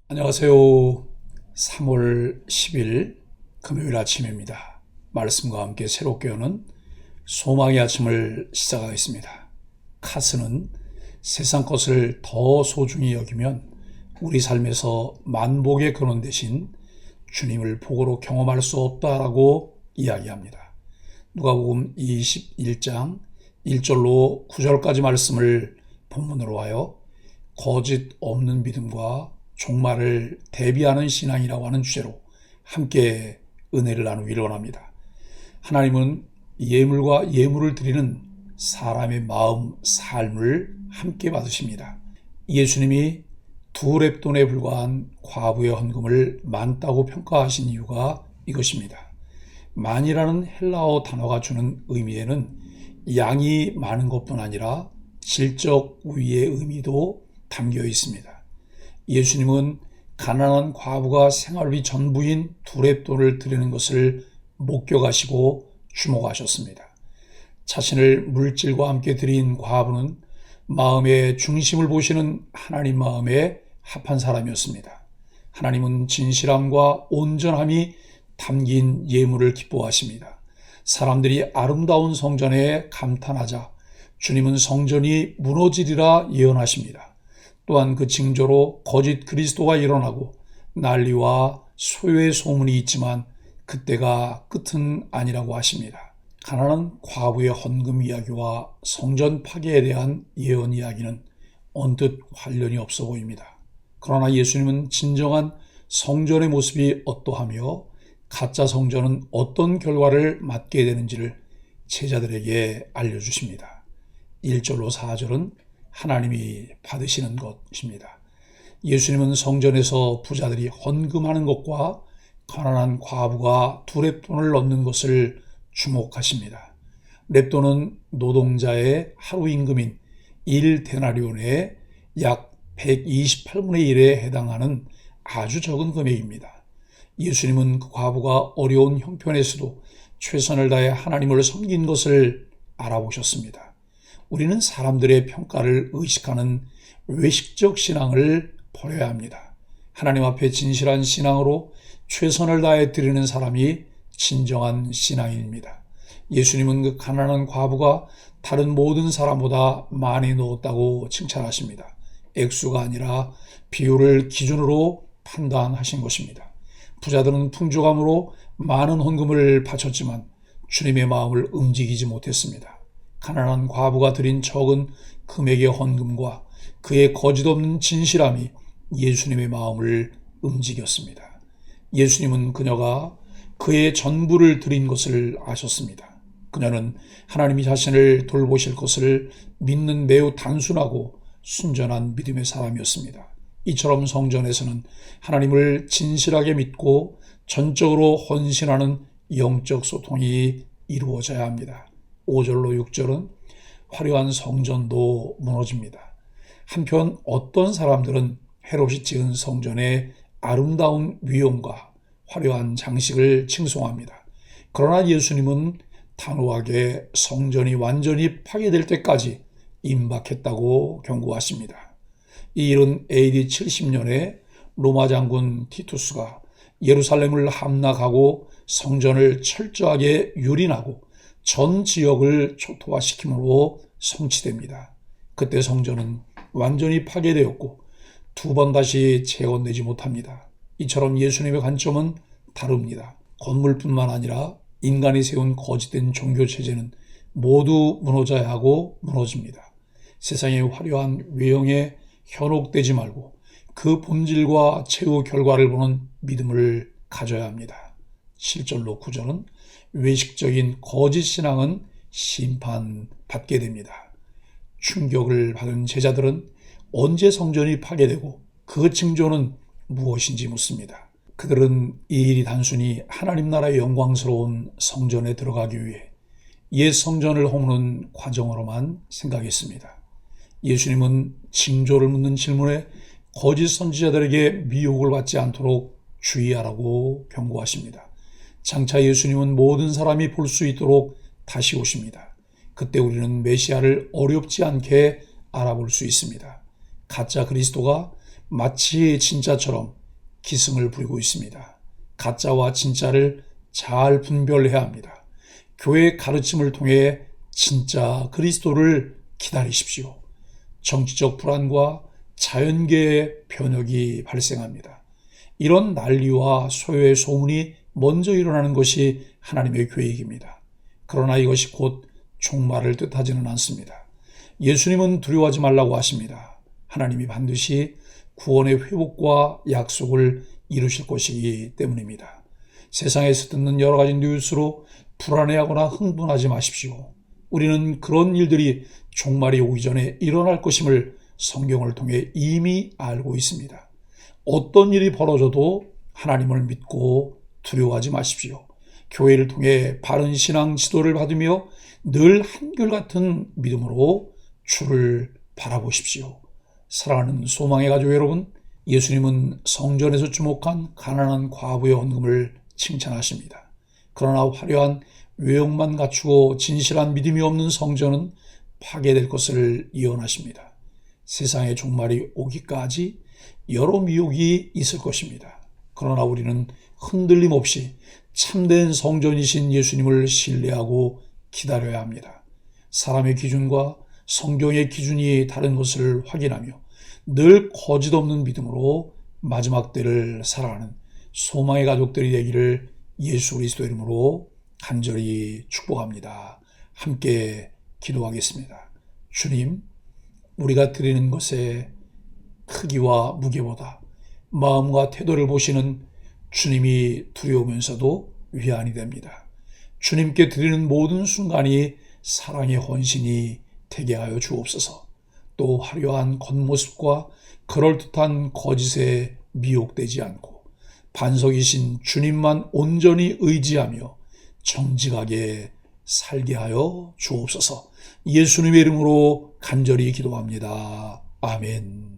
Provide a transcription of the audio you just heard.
안녕하세요. 3월 10일 금요일 아침입니다. 말씀과 함께 새롭게 여는 소망의 아침을 시작하겠습니다. 카스는 세상 것을 더 소중히 여기면 우리 삶에서 만복의 근원 대신 주님을 복으로 경험할 수 없다라고 이야기합니다. 누가복음 21장 1절로 9절까지 말씀을 본문으로 하여 거짓 없는 믿음과 종말을 대비하는 신앙이라고 하는 주제로 함께 은혜를 나누기를 원합니다. 하나님은 예물과 예물을 드리는 사람의 마음, 삶을 함께 받으십니다. 예수님이 두 렙돈에 불과한 과부의 헌금을 많다고 평가하신 이유가 이것입니다. 많이라는 헬라어 단어가 주는 의미에는 양이 많은 것뿐 아니라 질적 우위의 의미도 담겨 있습니다. 예수님은 가난한 과부가 생활비 전부인 두 렙돈을 드리는 것을 목격하시고 주목하셨습니다. 자신을 물질과 함께 드린 과부는 마음의 중심을 보시는 하나님 마음에 합한 사람이었습니다. 하나님은 진실함과 온전함이 담긴 예물을 기뻐하십니다. 사람들이 아름다운 성전에 감탄하자 주님은 성전이 무너지리라 예언하십니다. 또한 그 징조로 거짓 그리스도가 일어나고 난리와 소요의 소문이 있지만 그때가 끝은 아니라고 하십니다. 가난한 과부의 헌금 이야기와 성전 파괴에 대한 예언 이야기는 언뜻 관련이 없어 보입니다. 그러나 예수님은 진정한 성전의 모습이 어떠하며 가짜 성전은 어떤 결과를 맞게 되는지를 제자들에게 알려주십니다. 1절로 4절은 하나님이 받으시는 것입니다. 예수님은 성전에서 부자들이 헌금하는 것과 가난한 과부가 두 렙돈을 넣는 것을 주목하십니다. 렙돈은 노동자의 하루 임금인 1데나리온의 약 128분의 1에 해당하는 아주 적은 금액입니다. 예수님은 그 과부가 어려운 형편에서도 최선을 다해 하나님을 섬긴 것을 알아보셨습니다. 우리는 사람들의 평가를 의식하는 외식적 신앙을 버려야 합니다. 하나님 앞에 진실한 신앙으로 최선을 다해 드리는 사람이 진정한 신앙인입니다. 예수님은 그 가난한 과부가 다른 모든 사람보다 많이 넣었다고 칭찬하십니다. 액수가 아니라 비율을 기준으로 판단하신 것입니다. 부자들은 풍족함으로 많은 헌금을 바쳤지만 주님의 마음을 움직이지 못했습니다. 가난한 과부가 드린 적은 금액의 헌금과 그의 거짓없는 진실함이 예수님의 마음을 움직였습니다. 예수님은 그녀가 그의 전부를 드린 것을 아셨습니다. 그녀는 하나님이 자신을 돌보실 것을 믿는 매우 단순하고 순전한 믿음의 사람이었습니다. 이처럼 성전에서는 하나님을 진실하게 믿고 전적으로 헌신하는 영적 소통이 이루어져야 합니다. 5절로 6절은 화려한 성전도 무너집니다. 한편 어떤 사람들은 헤롯이 지은 성전의 아름다운 위용과 화려한 장식을 칭송합니다. 그러나 예수님은 단호하게 성전이 완전히 파괴될 때까지 임박했다고 경고하십니다. 이 일은 AD 70년에 로마 장군 티투스가 예루살렘을 함락하고 성전을 철저하게 유린하고 전 지역을 초토화시킴으로 성취됩니다. 그때 성전은 완전히 파괴되었고 두 번 다시 재건되지 못합니다. 이처럼 예수님의 관점은 다릅니다. 건물뿐만 아니라 인간이 세운 거짓된 종교체제는 모두 무너져야 하고 무너집니다. 세상의 화려한 외형에 현혹되지 말고 그 본질과 최후 결과를 보는 믿음을 가져야 합니다. 7절로 9절은 외식적인 거짓 신앙은 심판받게 됩니다. 충격을 받은 제자들은 언제 성전이 파괴되고 그 징조는 무엇인지 묻습니다. 그들은 이 일이 단순히 하나님 나라의 영광스러운 성전에 들어가기 위해 옛 성전을 허무는 과정으로만 생각했습니다. 예수님은 징조를 묻는 질문에 거짓 선지자들에게 미혹을 받지 않도록 주의하라고 경고하십니다. 장차 예수님은 모든 사람이 볼 수 있도록 다시 오십니다. 그때 우리는 메시아를 어렵지 않게 알아볼 수 있습니다. 가짜 그리스도가 마치 진짜처럼 기승을 부리고 있습니다. 가짜와 진짜를 잘 분별해야 합니다. 교회의 가르침을 통해 진짜 그리스도를 기다리십시오. 정치적 불안과 자연계의 변혁이 발생합니다. 이런 난리와 소요의 소문이 먼저 일어나는 것이 하나님의 계획입니다. 그러나 이것이 곧 종말을 뜻하지는 않습니다. 예수님은 두려워하지 말라고 하십니다. 하나님이 반드시 구원의 회복과 약속을 이루실 것이기 때문입니다. 세상에서 듣는 여러 가지 뉴스로 불안해하거나 흥분하지 마십시오. 우리는 그런 일들이 종말이 오기 전에 일어날 것임을 성경을 통해 이미 알고 있습니다. 어떤 일이 벌어져도 하나님을 믿고 두려워하지 마십시오. 교회를 통해 바른 신앙 지도를 받으며 늘 한결같은 믿음으로 주를 바라보십시오. 사랑하는 소망의 가족 여러분, 예수님은 성전에서 주목한 가난한 과부의 헌금을 칭찬하십니다. 그러나 화려한 외형만 갖추고 진실한 믿음이 없는 성전은 파괴될 것을 예언하십니다. 세상의 종말이 오기까지 여러 미혹이 있을 것입니다. 그러나 우리는 흔들림 없이 참된 성전이신 예수님을 신뢰하고 기다려야 합니다. 사람의 기준과 성경의 기준이 다른 것을 확인하며 늘 거짓 없는 믿음으로 마지막 때를 살아가는 소망의 가족들이 되기를 예수 그리스도 이름으로 간절히 축복합니다. 함께 기도하겠습니다. 주님, 우리가 드리는 것의 크기와 무게보다 마음과 태도를 보시는 주님이 두려우면서도 위안이 됩니다. 주님께 드리는 모든 순간이 사랑의 헌신이 되게 하여 주옵소서. 또 화려한 겉모습과 그럴듯한 거짓에 미혹되지 않고 반석이신 주님만 온전히 의지하며 정직하게 살게 하여 주옵소서. 예수님의 이름으로 간절히 기도합니다. 아멘.